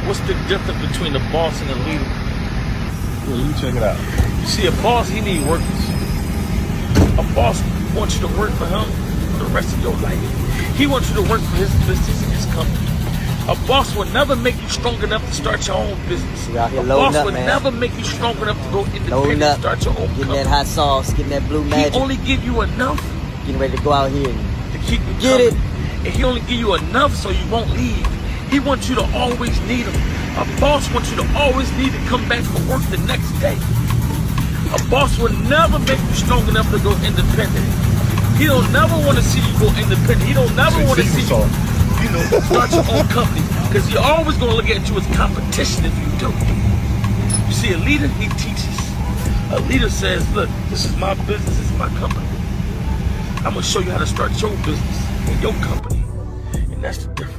What's the difference between a boss and a leader? Well, let me check it out. You see, a boss, he needs workers. A boss wants you to work for him for the rest of your life. He wants you to work for his business and his company. A boss will never make you strong enough to start your own business. We out here A loading boss up, will man. never make you strong enough to go independent Loading and up, start your own getting company. that hot sauce, getting that blue He magic, only give you enough getting ready to go out here and to keep you get coming. it. And he only give you enough so you won't leave. He wants you to always need him. A boss wants you to always need to come back for work the next day. A boss will never make you strong enough to go independent. He don't never want to see you go independent. He don't never want to see you, start your own company. Because you're always going to look at you as competition if you do. You see, a leader, he teaches. A leader says, look, this is my business, this is my company. I'm going to show you how to start your business and your company. And that's the difference.